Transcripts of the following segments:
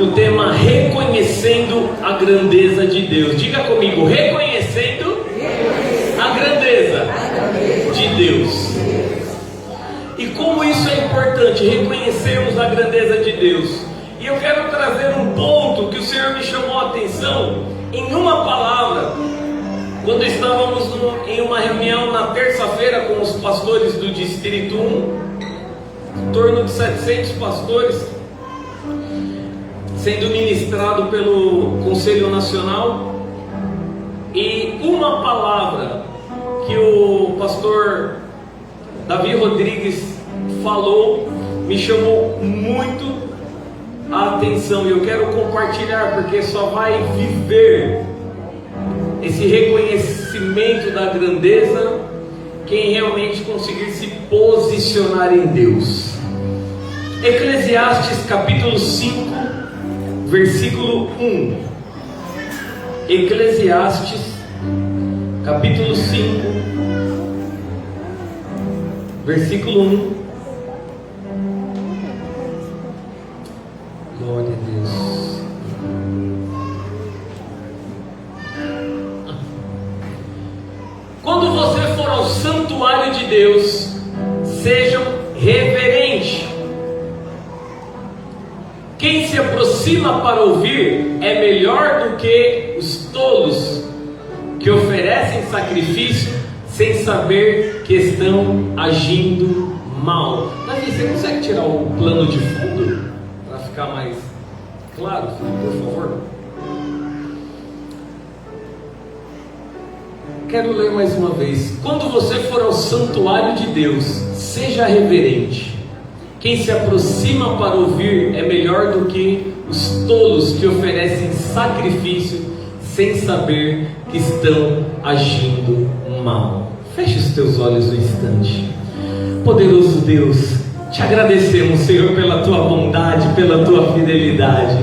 o tema reconhecendo a grandeza de Deus. Diga comigo, reconhecendo a grandeza de Deus. E como isso é importante, reconhecermos a grandeza de Deus. E eu quero trazer um ponto que o Senhor me chamou a atenção em uma palavra, quando estávamos em uma reunião na terça-feira com os pastores do Distrito 1, em torno de 700 pastores, sendo ministrado pelo Conselho Nacional, e uma palavra que o pastor Davi Rodrigues falou me chamou muito a atenção, e eu quero compartilhar, porque só vai viver esse reconhecimento da grandeza quem realmente conseguir se posicionar em Deus. Eclesiastes capítulo 5, versículo 1. Eclesiastes capítulo 5, versículo 1. Glória a Deus. Quando você for ao santuário de Deus, sejam reverentes. Quem se aproxima para ouvir é melhor do que os tolos que oferecem sacrifício sem saber que estão agindo mal. Davi, você consegue tirar o plano de fundo para ficar mais claro, por favor? Quero ler mais uma vez. Quando você for ao santuário de Deus, seja reverente. Quem se aproxima para ouvir é melhor do que os tolos que oferecem sacrifício sem saber que estão agindo mal. Feche os teus olhos um instante. Poderoso Deus, te agradecemos, Senhor, pela tua bondade, pela tua fidelidade.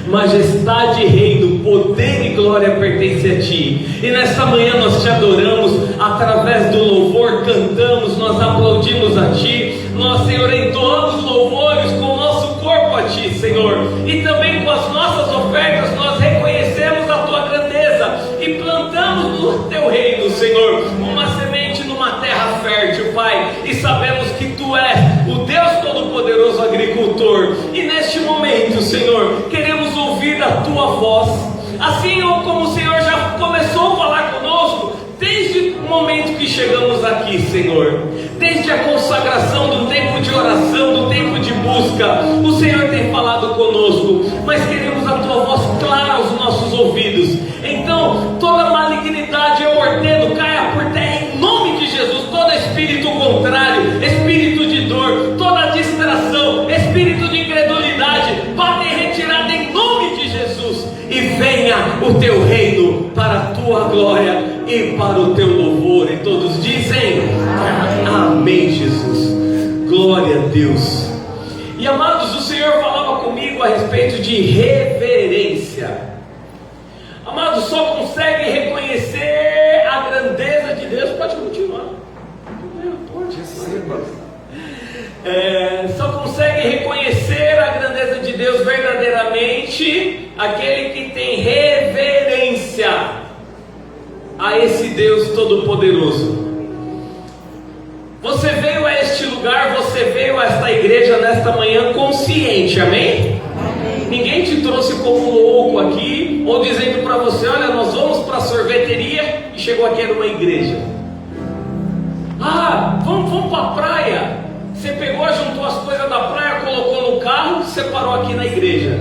Majestade, reino, poder e glória pertence a Ti. E nesta manhã nós Te adoramos, através do louvor cantamos, nós aplaudimos a Ti. Nós, Senhor, entoamos louvores com o nosso corpo a Ti, Senhor. E também com as nossas ofertas nós reconhecemos a Tua grandeza e plantamos no Teu reino, Senhor, uma semente numa terra fértil, Pai. E sabemos que Tu és o Deus Todo-Poderoso agricultor. E neste momento, Senhor, queremos ouvir a Tua voz, assim como o Senhor já começou a falar conosco desde o momento que chegamos aqui, Senhor. Desde a consagração do tempo de oração, do tempo de busca, o Senhor tem falado conosco, mas queremos a Tua voz clara aos nossos ouvidos. Então toda malignidade eu ordeno caia por terra em nome de Jesus. Todo espírito contrário, espírito de dor, toda distração, espírito de incredulidade, bata em retirada em nome de Jesus. E venha o Teu reino para a Tua glória e para o Teu louvor. E todos dizem amém, Jesus. Glória a Deus. E amados, o Senhor falava comigo a respeito de reverência. Amados, só consegue reconhecer a grandeza de Deus. Pode continuar. Pode, só consegue reconhecer a grandeza de Deus verdadeiramente aquele que tem reverência a esse Deus Todo-Poderoso. Você veio a este lugar, você veio a esta igreja nesta manhã consciente, amém? Amém. Ninguém te trouxe como louco aqui, ou dizendo para você, olha, nós vamos para a sorveteria, e chegou aqui era uma igreja. Vamos para a praia. Você pegou, juntou as coisas da praia, colocou no carro, separou aqui na igreja.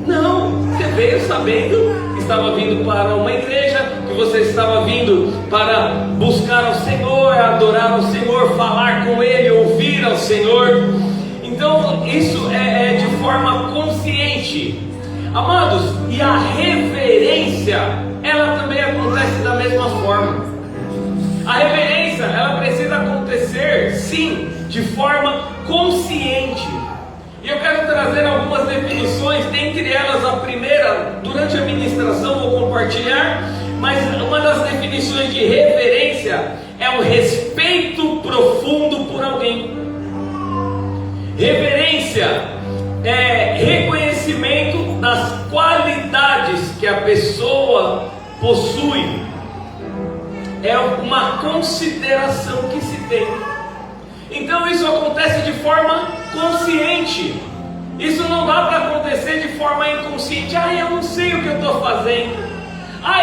Não, você veio sabendo que estava vindo para uma igreja, que você estava vindo para buscar ao Senhor, adorar ao Senhor, falar com Ele, ouvir ao Senhor. Então isso é de forma consciente, amados. E a reverência, ela também acontece da mesma forma. A reverência, ela precisa acontecer, sim, de forma consciente. E eu quero trazer algumas definições, dentre elas a primeira, durante a ministração vou compartilhar, mas uma das definições de reverência é o respeito profundo por alguém. Reverência é reconhecimento da qualidades que a pessoa possui, é uma consideração que se tem. Então isso acontece de forma consciente. Isso não dá para acontecer de forma inconsciente. Eu não sei o que eu estou fazendo.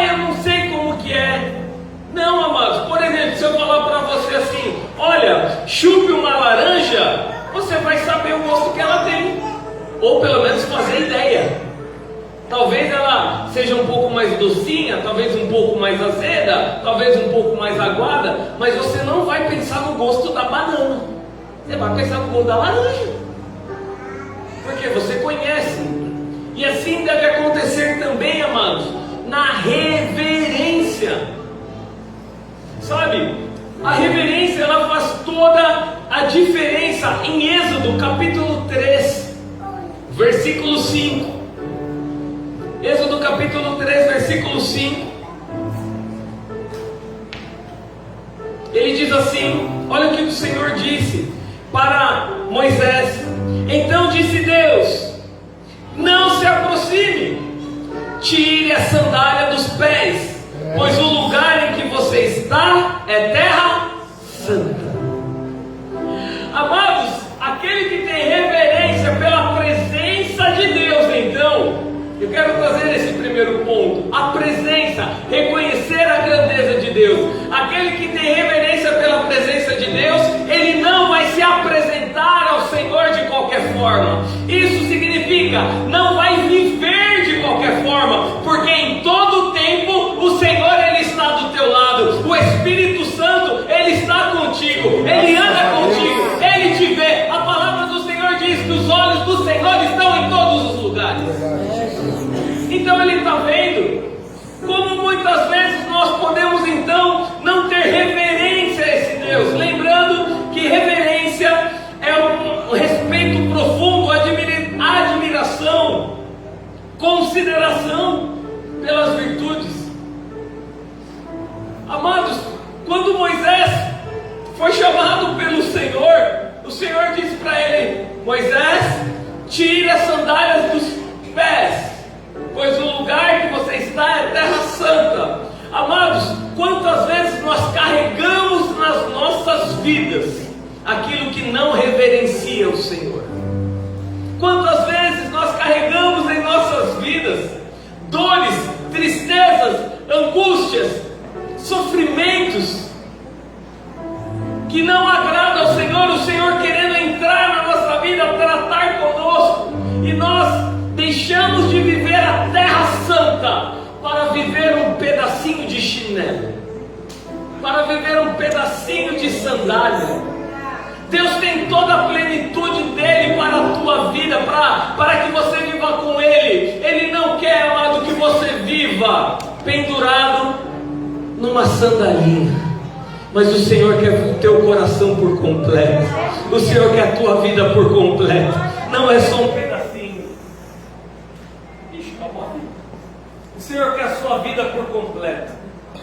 Eu não sei como que é. Não, amados. Por exemplo, se eu falar para você assim: olha, chupe uma laranja, você vai saber o gosto que ela tem, ou pelo menos fazer ideia. Talvez ela seja um pouco mais docinha, talvez um pouco mais azeda, talvez um pouco mais aguada, mas você não vai pensar no gosto da banana. Você vai pensar no gosto da laranja, porque você conhece. E assim deve acontecer também, amados, na reverência. Sabe, a reverência, ela faz toda a diferença. Em Êxodo capítulo 3, versículo 5. Êxodo capítulo 3, versículo 5. Ele diz assim: olha o que o Senhor disse para Moisés. Então disse Deus: não se aproxime, tire a sandália dos pés, pois o lugar em que você está é terra santa. Amados, aquele que tem reverência pela presença de Deus, então, eu quero trazer esse primeiro ponto: a presença, reconhecer a grandeza de Deus. Aquele que tem reverência pela presença de Deus, ele não vai se apresentar ao Senhor de qualquer forma. Isso significa, não vai viver de qualquer forma, porque em todo tempo o Senhor, ele está do teu lado. O Espírito Santo, ele está contigo, ele anda contigo, ele te vê. A palavra do Senhor diz que os olhos do Senhor estão em todos os lugares. Então ele está vendo. Como muitas vezes nós podemos então não ter reverência a esse Deus. Lembrando que reverência é um respeito profundo, admiração, consideração pelas virtudes. Amados, quando Moisés foi chamado pelo Senhor, o Senhor disse para ele: Moisés, tire as sandálias dos pés, pois o lugar que você está é terra santa. Amados, quantas vezes nós carregamos nas nossas vidas aquilo que não reverencia o Senhor? Quantas vezes nós carregamos em nossas vidas dores, tristezas, angústias, sofrimentos que não agradam ao Senhor, o Senhor querendo entrar na nossa vida, tratar conosco, e nós deixamos de viver a terra santa para viver um pedacinho de chinelo, para viver um pedacinho de sandália. Deus tem toda a plenitude dele para a tua vida, para que você viva com ele. Ele não quer, amado, que você viva pendurado numa sandalinha, mas o Senhor quer o teu coração por completo. O Senhor quer a tua vida por completo. Não é só um pedacinho. O Senhor quer a sua vida por completo.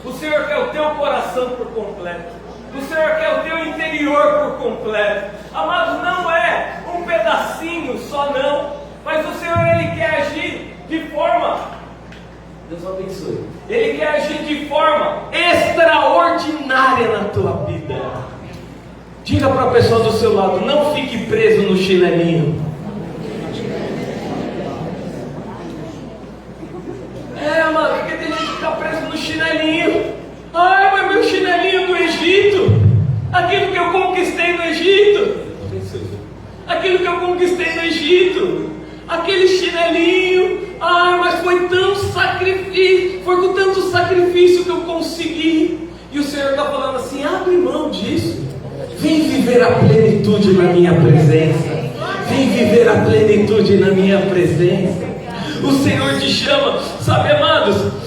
O Senhor quer o teu coração por completo. O Senhor quer o teu interior por completo. Amados, não é um pedacinho só, não. Mas o Senhor, ele quer agir de forma, Deus abençoe, ele quer agir de forma extraordinária na tua vida. Diga para a pessoa do seu lado: não fique preso no chinelinho. Amado, porque tem gente que está preso no chinelinho. Mas meu chinelinho do Egito, aquilo que eu conquistei no Egito, aquilo que eu conquistei no Egito, aquele chinelinho, mas foi tão sacrifício, foi com tanto sacrifício que eu consegui. E o Senhor está falando assim: abre mão disso, vem viver a plenitude na minha presença, vem viver a plenitude na minha presença. O Senhor te chama, sabe, amados?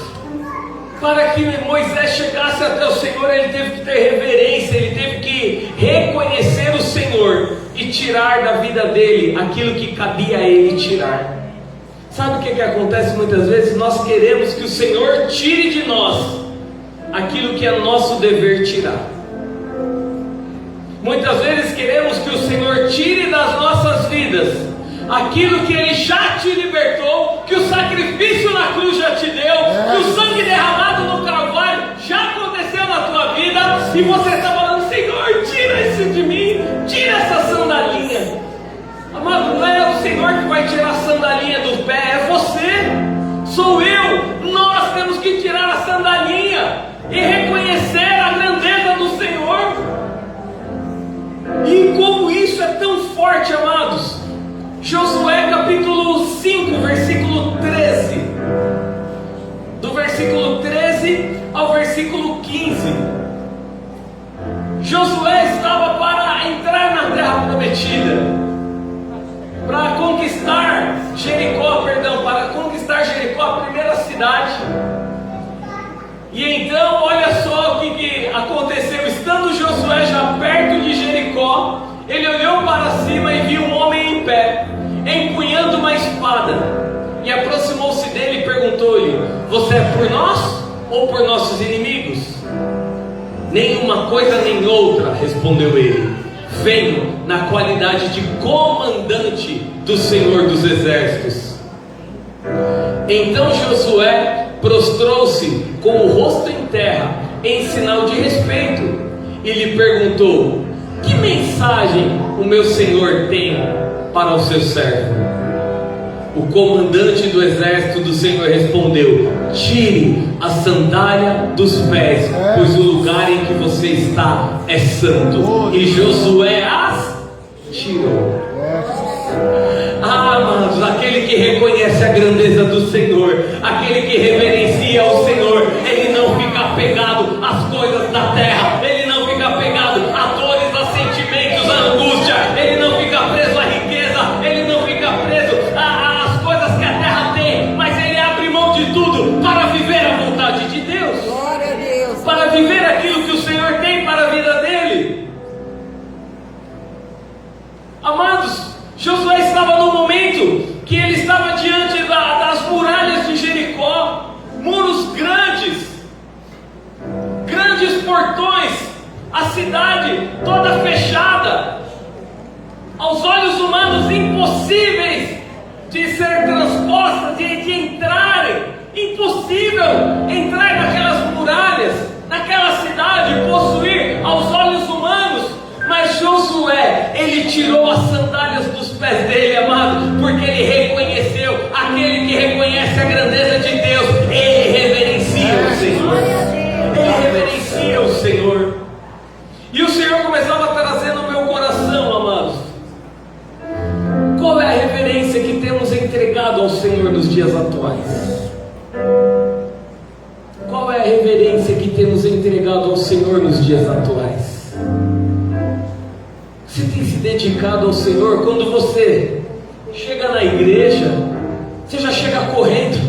Para que Moisés chegasse até o Senhor, ele teve que ter reverência, ele teve que reconhecer o Senhor e tirar da vida dele aquilo que cabia a ele tirar. Sabe o que acontece muitas vezes? Nós queremos que o Senhor tire de nós aquilo que é nosso dever tirar. Muitas vezes queremos que o Senhor tire das nossas vidas aquilo que Ele já te libertou, que o sacrifício na cruz já te deu, que o sangue derramado no Calvário já aconteceu na tua vida, e você está falando: Senhor, tira isso de mim, tira essa sandalinha. Amado, não é o Senhor que vai tirar a sandalinha do pé, é você, sou eu. Nós temos que tirar a sandalinha e reconhecer a grandeza do Senhor. E como isso é tão forte, amados, Josué capítulo 5, versículo 13, do versículo 13 ao versículo 15. Josué estava para entrar na terra prometida, para conquistar Jericó, a primeira cidade. E então, olha só o que aconteceu. Estando Josué já perto de Jericó, ele olhou para cima e viu um homem em pé, empunhando uma espada, e aproximou-se dele e perguntou-lhe: você é por nós ou por nossos inimigos? Nenhuma coisa nem outra, respondeu ele. Venho na qualidade de comandante do Senhor dos Exércitos. Então Josué prostrou-se com o rosto em terra, em sinal de respeito, e lhe perguntou: que mensagem o meu Senhor tem para o seu servo? O comandante do exército do Senhor respondeu: tire a sandália dos pés, pois o lugar em que você está é santo. E Josué as tirou. Amados, aquele que reconhece a grandeza do Senhor, aquele que reverencia o Senhor, ele não fica apegado às coisas da terra, ele não fica apegado a dores, a sentimentos, a angústia, ele não fica preso à riqueza, ele não fica preso às coisas que a terra tem, mas ele abre mão de tudo para viver a vontade de Deus. Glória a Deus. Para viver aquilo que o Senhor tem para a vida dele. Amados, Josué estava no momento que ele estava diante das muralhas de Jericó, muros grandes portões, a cidade toda fechada, aos olhos humanos impossíveis de ser transpostas, de entrarem, impossível entrar naquelas muralhas, naquela cidade, possuir aos olhos humanos. Mas Josué, ele tirou as sandálias dos pés dele, amado, porque ele reconheceu, aquele que reconhece a grandeza de Deus, ele reverencia o Senhor. Ele reverencia o Senhor. E o Senhor começava a trazer no meu coração, amados, qual é a reverência que temos entregado ao Senhor nos dias atuais? Qual é a reverência que temos entregado ao Senhor nos dias atuais? Você tem se dedicado ao Senhor? Quando você chega na igreja, você já chega correndo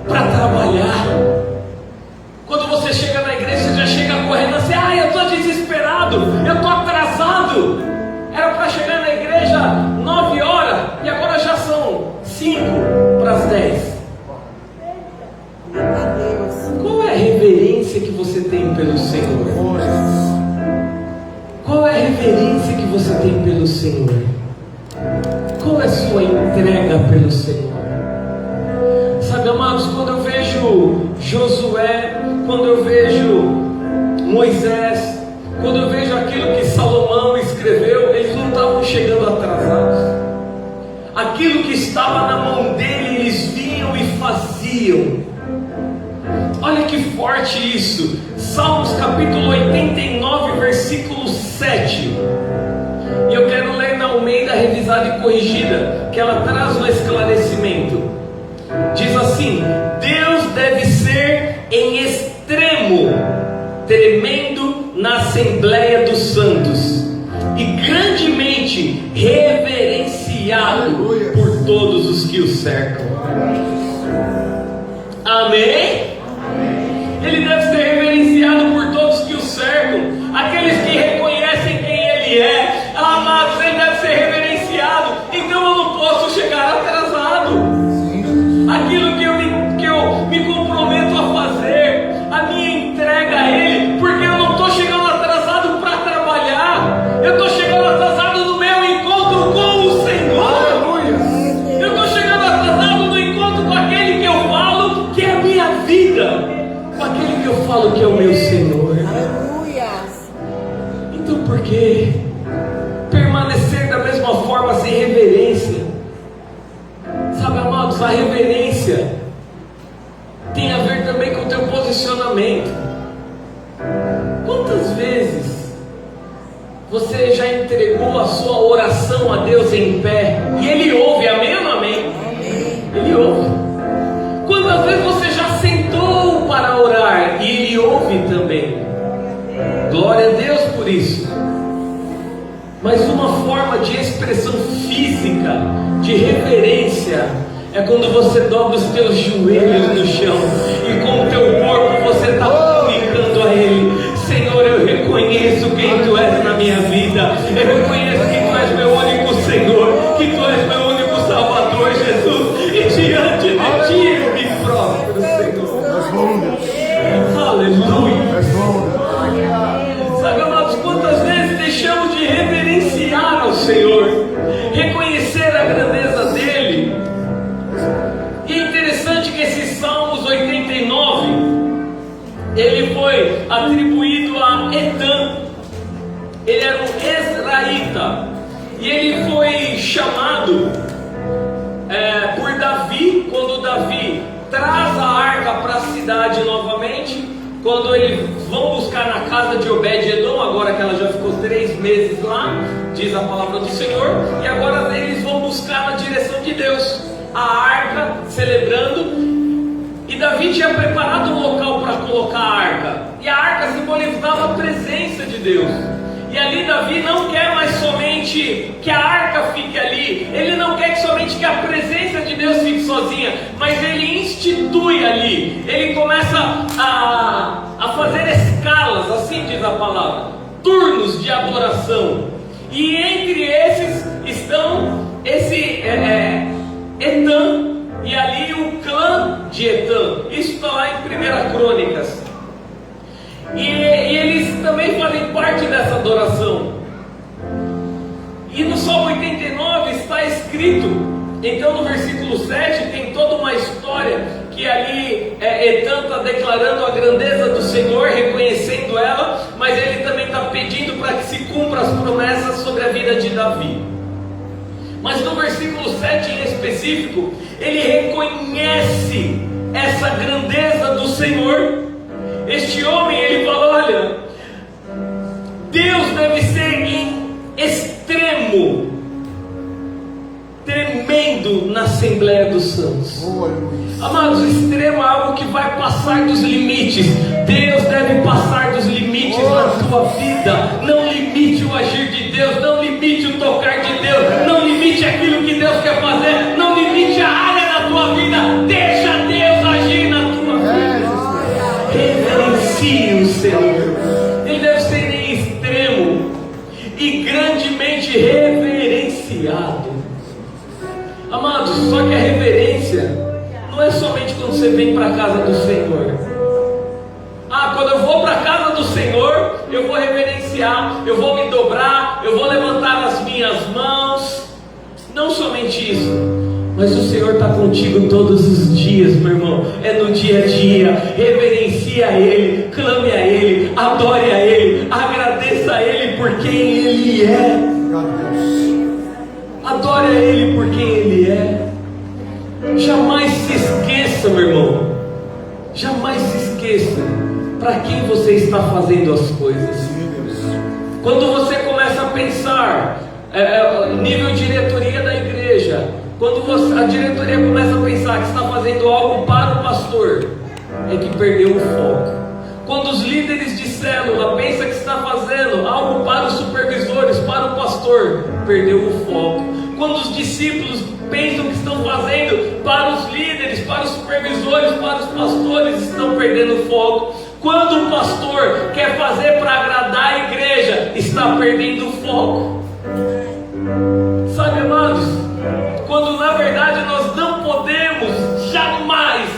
para trabalhar. Quando você chega na igreja, você já chega correndo assim: eu estou desesperado, eu estou atrasado. Era para chegar na igreja 9 horas e agora já são 5 para as 10. Qual é a reverência que você tem pelo Senhor? Qual é a reverência que você tem pelo Senhor? Qual é a sua entrega pelo Senhor? Sabe, amados, quando eu vejo Josué, quando eu vejo Moisés, quando eu vejo aquilo que Salomão escreveu, eles não estavam chegando atrasados. Aquilo que estava na mão dele, eles vinham e faziam. Olha que forte isso. Salmos capítulo 89, versículo 7. E eu quero ler na Almeida revisada e corrigida, que ela traz um esclarecimento. Diz assim: Deus deve ser em extremo tremendo na Assembleia dos Santos e grandemente reverenciado por todos os que o cercam. Amém? Ele deve ser reverenciado por todos que o cercam, aqueles que reconhecem quem Ele é. Amados, Ele deve ser reverenciado. Então eu não posso chegar atrasado. Aquilo que eu me comprometo a fazer, a minha entrega a Ele, porque eu não estou chegando atrasado para trabalhar, eu estou chegando atrasado no meu encontro com o Senhor. Aleluia. de expressão física, de reverência, é quando você dobra os teus joelhos no chão e com o teu corpo você está comunicando a Ele: Senhor, eu reconheço quem Tu és na minha vida, eu reconheço que Tu és meu único Senhor, que Tu és meu único Salvador, Jesus, e diante de Ti eu me prostro, Senhor. Aleluia. Sabe, amados, quantas vezes deixamos de reverenciar ao Senhor, reconhecer a grandeza dEle? E é interessante que esse Salmos 89, ele foi atribuído a Etã. Ele era um Ezraíta, e ele foi chamado por Davi, quando Davi traz a arca para a cidade novamente, quando eles vão buscar na casa de Obed-Edom, agora que ela já ficou 3 meses lá, diz a palavra do Senhor, e agora eles vão buscar na direção de Deus a arca, celebrando, e Davi tinha preparado um local para colocar a arca, e a arca simbolizava a presença de Deus. E ali Davi não quer mais somente que a arca fique ali, ele não quer somente que a presença de Deus fique sozinha, mas ele institui ali, ele começa a fazer escalas, assim diz a palavra, turnos de adoração, e entre esses estão esse Etã, e ali o clã de Etã, isso está lá em 1 Crônicas. E eles também fazem parte dessa adoração. E no Salmo 89 está escrito, então no versículo 7 tem toda uma história que ali Etã está declarando a grandeza do Senhor, reconhecendo ela, mas ele também está pedindo para que se cumpra as promessas sobre a vida de Davi. Mas no versículo 7 em específico, ele reconhece essa grandeza do Senhor. Este homem, ele fala: olha, Deus deve ser em extremo, tremendo na Assembleia dos Santos. Amados, o extremo é algo que vai passar dos limites. Deus deve passar dos limites na tua vida. Não limite o agir de Deus, não limite o tocar de Deus, não limite aquilo que Deus quer fazer, não limite a área da tua vida. Deixa Deus agir na tua vida. Reverencie o Senhor. Ele deve ser em extremo e grandemente reverenciado. Amados, só que a reverência não é somente quando você vem para a casa do Senhor. Quando eu vou para a casa do Senhor, eu vou reverenciar, eu vou me dobrar, eu vou levantar as minhas mãos. Não somente isso, mas o Senhor está contigo todos os dias, meu irmão. É no dia a dia. Reverencie a Ele, clame a Ele, adore a Ele, agradeça a Ele por quem Ele é. Adore a Ele por quem Ele é. Jamais se esqueça, meu irmão. Jamais se esqueça para quem você está fazendo as coisas. Quando você começa a pensar nível diretoria da igreja, quando a diretoria começa a pensar que está fazendo algo para o pastor, é que perdeu o foco. Quando os líderes de célula pensam que está fazendo algo para os supervisores, para o pastor, perdeu o foco. Quando os discípulos pensam que estão fazendo para os líderes, para os supervisores, para os pastores, estão perdendo o foco. Quando o pastor quer fazer para agradar a igreja, está perdendo o foco. Sabe, amados, quando na verdade nós não podemos jamais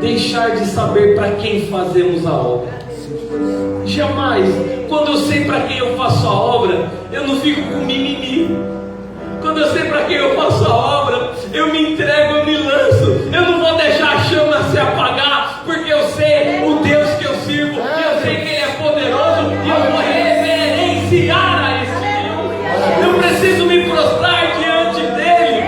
deixar de saber para quem fazemos a obra. Jamais. Quando eu sei para quem eu faço a obra, eu não fico com mimimi. Quando eu sei para quem eu faço a obra, eu me entrego, eu me lanço. Eu não vou deixar a chama se apagar, porque eu sei o Deus que eu sirvo, eu sei que Ele é poderoso, e eu vou reverenciar a esse Deus. Eu preciso me prostrar diante dEle.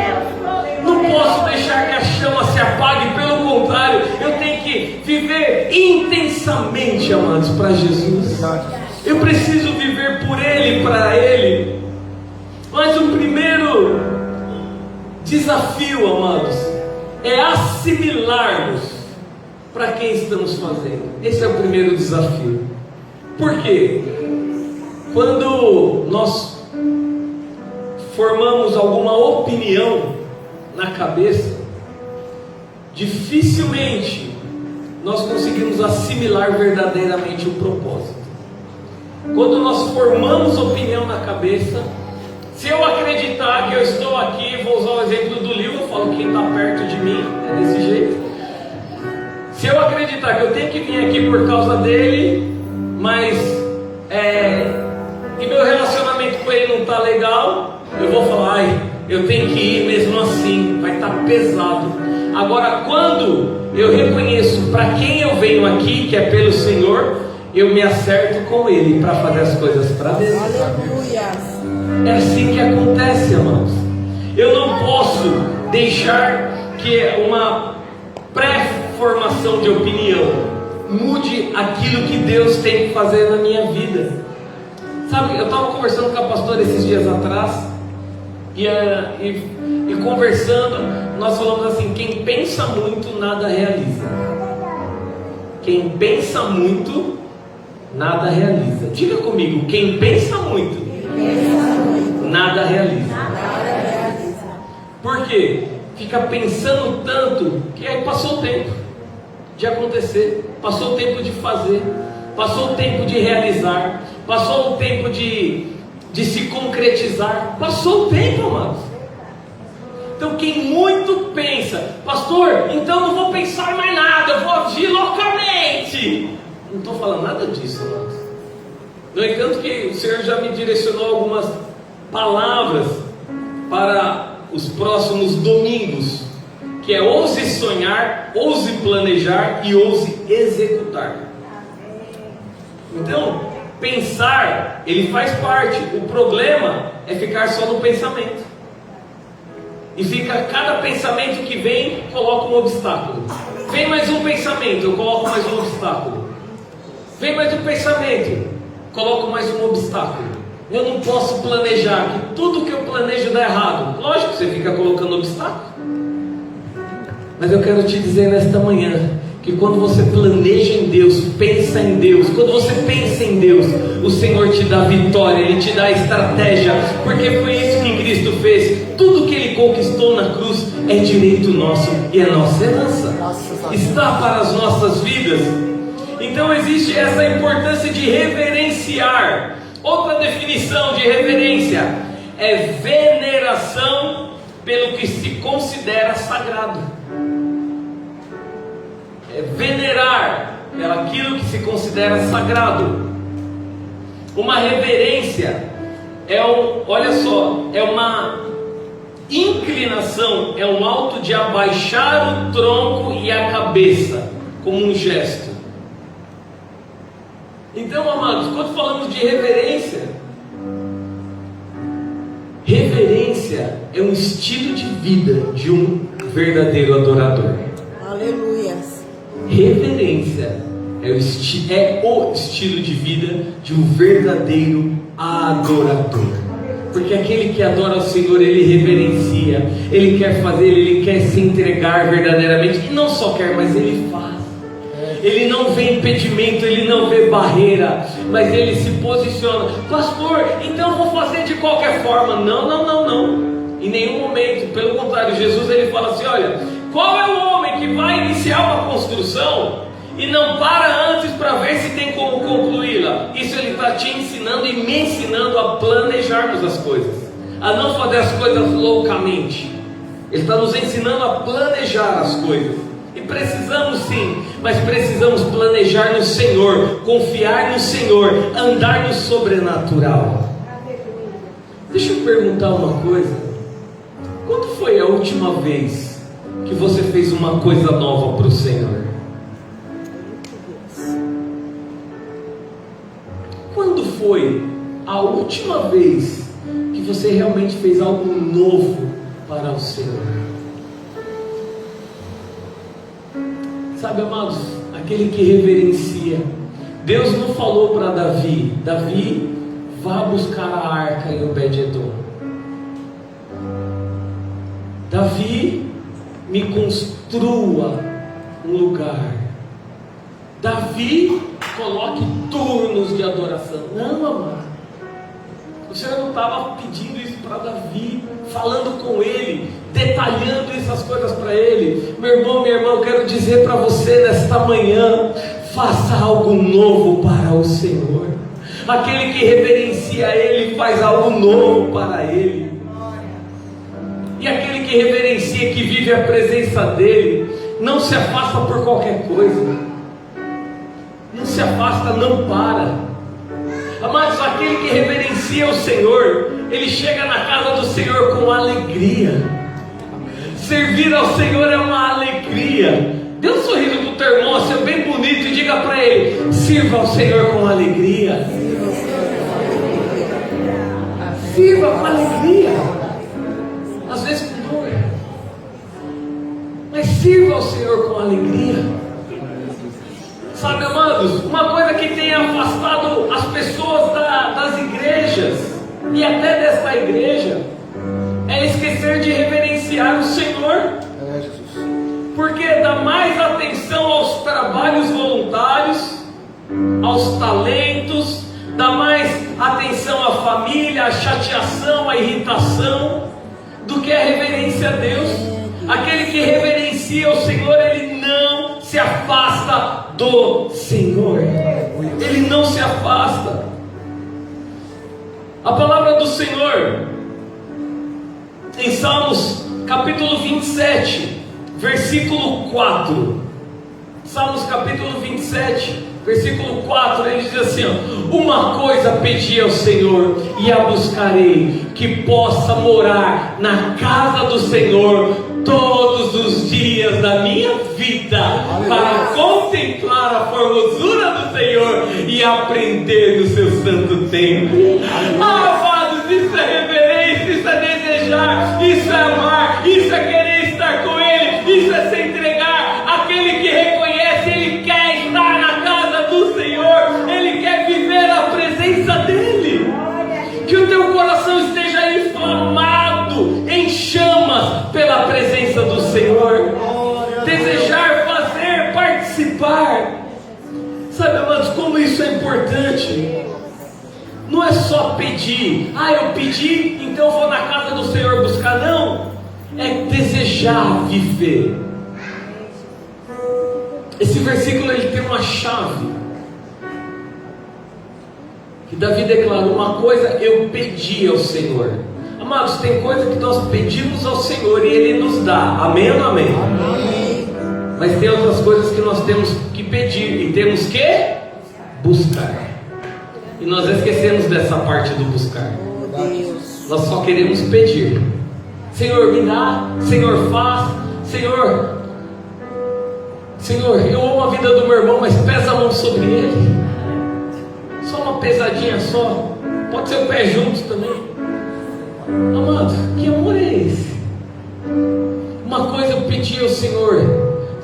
Não posso deixar que a chama se apague, pelo contrário, eu tenho que viver intensamente, amados, para Jesus. Eu preciso viver por Ele e para Ele. Mas o primeiro desafio, amados, é assimilarmos para quem estamos fazendo. Esse é o primeiro desafio. Por quê? Quando nós formamos alguma opinião na cabeça, dificilmente nós conseguimos assimilar verdadeiramente o propósito. Quando nós formamos opinião na cabeça, se eu acreditar que eu estou aqui, vou usar o exemplo do livro, eu falo quem está perto de mim, é desse jeito. Se eu acreditar que eu tenho que vir aqui por causa dele, mas e meu relacionamento com ele não está legal, eu vou falar, eu tenho que ir mesmo assim, vai estar pesado. Agora, quando eu reconheço para quem eu venho aqui, que é pelo Senhor, eu me acerto com ele para fazer as coisas para Deus. Aleluia. É assim que acontece, amados. Eu não posso deixar que uma pré-formação de opinião mude aquilo que Deus tem que fazer na minha vida. Sabe, eu estava conversando com a pastora esses dias atrás e conversando, nós falamos assim: quem pensa muito nada realiza. Quem pensa muito nada realiza. Diga comigo: quem pensa muito nada realiza. Por quê? Fica pensando tanto que aí passou o tempo de acontecer, passou o tempo de fazer, passou o tempo de realizar, passou o tempo de se concretizar, passou o tempo, amados. Então quem muito pensa, pastor, então não vou pensar mais nada, eu vou agir loucamente. Não estou falando nada disso, amados. No entanto que o Senhor já me direcionou algumas palavras para os próximos domingos, que é ouse sonhar, ouse planejar e ouse executar. Então, pensar, ele faz parte. O problema é ficar só no pensamento. E fica, cada pensamento que vem, coloca um obstáculo. Vem mais um pensamento, eu coloco mais um obstáculo. Vem mais um pensamento, coloco mais um obstáculo. Eu não posso planejar, que tudo que eu planejo dá errado. Lógico que você fica colocando obstáculo. Mas eu quero te dizer nesta manhã, que quando você planeja em Deus, pensa em Deus, quando você pensa em Deus, o Senhor te dá vitória, Ele te dá estratégia, porque foi isso que Cristo fez. Tudo que Ele conquistou na cruz é direito nosso e é nossa herança, está para as nossas vidas. Então existe essa importância de reverenciar. Outra definição de reverência é veneração pelo que se considera sagrado. É venerar aquilo que se considera sagrado. Uma reverência olha só, é uma inclinação, é um ato de abaixar o tronco e a cabeça, como um gesto. Então, amados, quando falamos de reverência, reverência é um estilo de vida de um verdadeiro adorador. Aleluia. Reverência é o estilo de vida de um verdadeiro adorador. Porque aquele que adora o Senhor, ele reverencia, ele quer fazer, ele quer se entregar verdadeiramente, e não só quer, mas ele faz. Ele não vê impedimento, ele não vê barreira, mas ele se posiciona. Pastor, então vou fazer de qualquer forma. Não. Em nenhum momento. Pelo contrário, Jesus ele fala assim: olha, qual é o homem que vai iniciar uma construção e não para antes para ver se tem como concluí-la? Isso ele está te ensinando e me ensinando a planejarmos as coisas, a não fazer as coisas loucamente. Ele está nos ensinando a planejar as coisas. E precisamos sim, mas precisamos planejar no Senhor, confiar no Senhor, andar no sobrenatural. Deixa eu perguntar uma coisa: quando foi a última vez que você fez uma coisa nova para o Senhor? Quando foi a última vez que você realmente fez algo novo para o Senhor? Sabe, amados, aquele que reverencia. Deus não falou para Davi: Davi, vá buscar a arca em Obed-edom. Davi, me construa um lugar. Davi, coloque turnos de adoração. Não, amado. O Senhor não estava pedindo isso para Davi, falando com ele, detalhando essas coisas para ele. Meu irmão, minha irmã, eu quero dizer para você nesta manhã: faça algo novo para o Senhor. Aquele que reverencia Ele faz algo novo para Ele. E aquele que reverencia, que vive a presença dEle, não se afasta por qualquer coisa. Não se afasta, não para. Amados, aquele que reverencia o Senhor, ele chega na casa do Senhor com alegria. Servir ao Senhor é uma alegria. Dê um sorriso para o teu irmão, assim, bem bonito, e diga para ele: sirva ao Senhor com alegria. Sirva com alegria. Às vezes com dor, mas sirva ao Senhor com alegria. Sabe, amados, uma coisa que tem afastado as pessoas das igrejas, e até desta igreja, é esquecer de reverenciar o Senhor. Porque dá mais atenção aos trabalhos voluntários, aos talentos, dá mais atenção à família, à chateação, à irritação, do que a reverência a Deus. Aquele que reverencia o Senhor, ele não se afasta do Senhor. Ele não se afasta. A palavra do Senhor em Salmos capítulo 27, versículo 4. Salmos capítulo 27, versículo 4, ele diz assim: ó, uma coisa pedi ao Senhor e a buscarei, que possa morar na casa do Senhor todos os dias da minha vida, para contemplar a formosura do Senhor e aprender no seu santo templo. Amados, isso é reverência, isso é desejar, isso é amar, isso é querer estar com Ele, isso é se entregar. Aquele que reconhece, ele quer estar na casa do Senhor, ele quer viver a presença dEle. Que o teu coração esteja inflamado, em chamas pela presença do Senhor. Desejar, fazer, participar. Sabe, amados, como isso é importante. Não é só pedir: ah, eu pedi, então eu vou na casa do Senhor buscar. Não, é desejar viver. Esse versículo, ele tem uma chave. E Davi declarou: uma coisa eu pedi ao Senhor. Amados, tem coisa que nós pedimos ao Senhor e Ele nos dá. Amém ou não amém? Amém. Mas tem outras coisas que nós temos que pedir e temos que buscar. E nós esquecemos dessa parte do buscar. Nós só queremos pedir. Senhor, me dá. Senhor, faz. Senhor, eu amo a vida do meu irmão, mas pesa a mão sobre ele. Só uma pesadinha só. Pode ser o pé junto também. Amado, que amor é esse? Uma coisa eu pedi ao Senhor: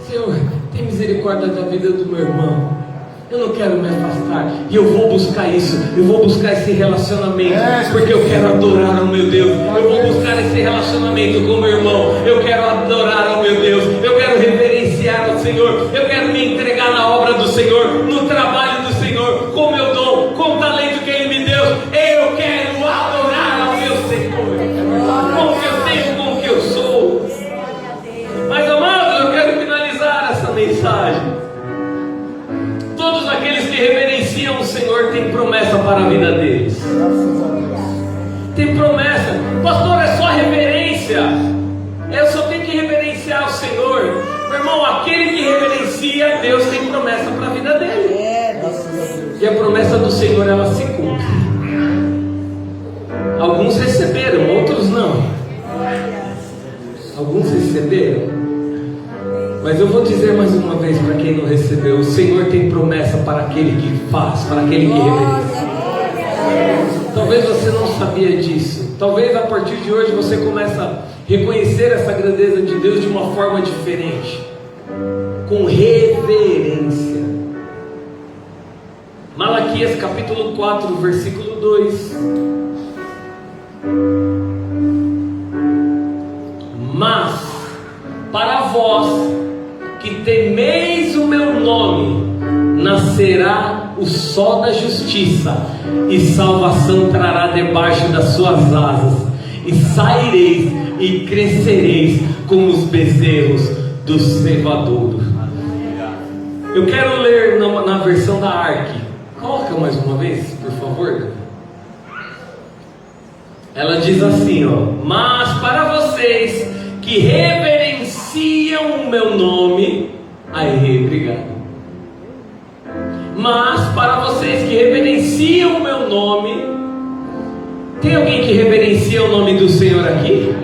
Senhor, tem misericórdia da vida do meu irmão. Eu não quero me afastar, e eu vou buscar isso. Eu vou buscar esse relacionamento, porque eu quero adorar ao meu Deus. Eu vou buscar esse relacionamento com o meu irmão. Eu quero adorar ao meu Deus. Eu quero reverenciar ao Senhor. Eu quero me entregar na obra do Senhor, no trabalho do Senhor, com o meu dom, com o talento que Ele me deu. Eu quero adorar ao meu Senhor, com o que eu tenho, com o que eu sou. Mas, amados, eu quero finalizar essa mensagem. Todos aqueles que reverenciam o Senhor têm promessa para a vida deles. Tem promessa. Pastor, é só reverência. Eu só tenho que reverenciar o Senhor. Meu irmão, aquele que reverencia, Deus tem promessa para a vida dele. E a promessa do Senhor, ela se cumpre. Alguns receberam, outros não. Alguns receberam. Mas eu vou dizer mais uma vez para quem não recebeu: o Senhor tem promessa para aquele que faz, para aquele que reverencia. Talvez você não sabia disso. Talvez a partir de hoje você comece a reconhecer essa grandeza de Deus de uma forma diferente, com reverência. Malaquias capítulo 4, versículo 2. Mas para vós que temeis o meu nome, nascerá o sol da justiça, e salvação trará debaixo das suas asas, e saireis e crescereis como os bezerros do cevadouro. Eu quero ler na versão da Ark. Coloca mais uma vez, por favor. Ela diz assim, ó: mas para vocês que reverenciam o meu nome, aí, obrigado. Mas para vocês que reverenciam o meu nome, tem alguém que reverencia o nome do Senhor aqui?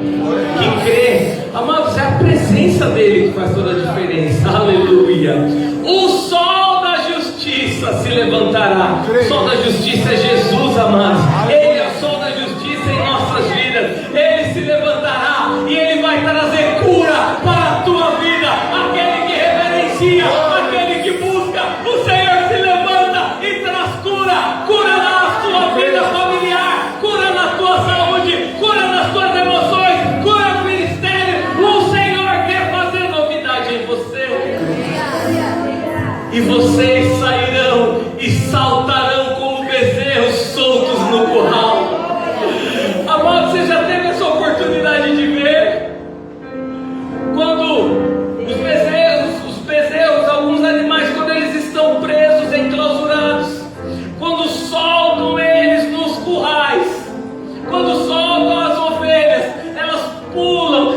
Que crê? Amados, é a presença dele que faz toda a diferença. Aleluia. O sol da justiça se levantará. O sol da justiça é Jesus, amados. Ele é o sol da justiça em nossas vidas. Ele se levantará e ele vai trazer cura para a tua vida. Aquele que reverencia, aquele que busca, o Senhor se levanta e traz cura. Cura na tua vida familiar, cura na tua saúde, cura nas tuas emoções, cura no ministério. O Senhor quer fazer novidade em você. E vocês sairão e saltarão como bezerros soltos no curral. Amado, você já teve essa oportunidade de ver? Quando os bezerros, alguns animais, quando eles estão presos, enclausurados, quando soltam eles nos currais, quando soltam as ovelhas, elas pulam,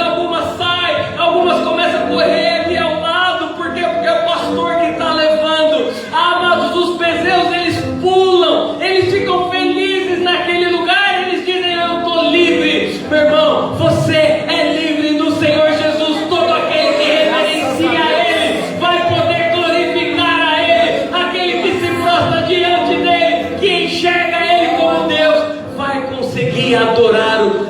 algumas saem, algumas começam a correr ali ao lado, porque é o pastor que está levando. Amados, os bezerros, eles pulam, eles ficam felizes naquele lugar, eles dizem: eu estou livre. Meu irmão, você é livre no Senhor Jesus. Todo aquele que reverencia a Ele vai poder glorificar a Ele. Aquele que se prostra diante dele, que enxerga Ele como Deus, vai conseguir adorar o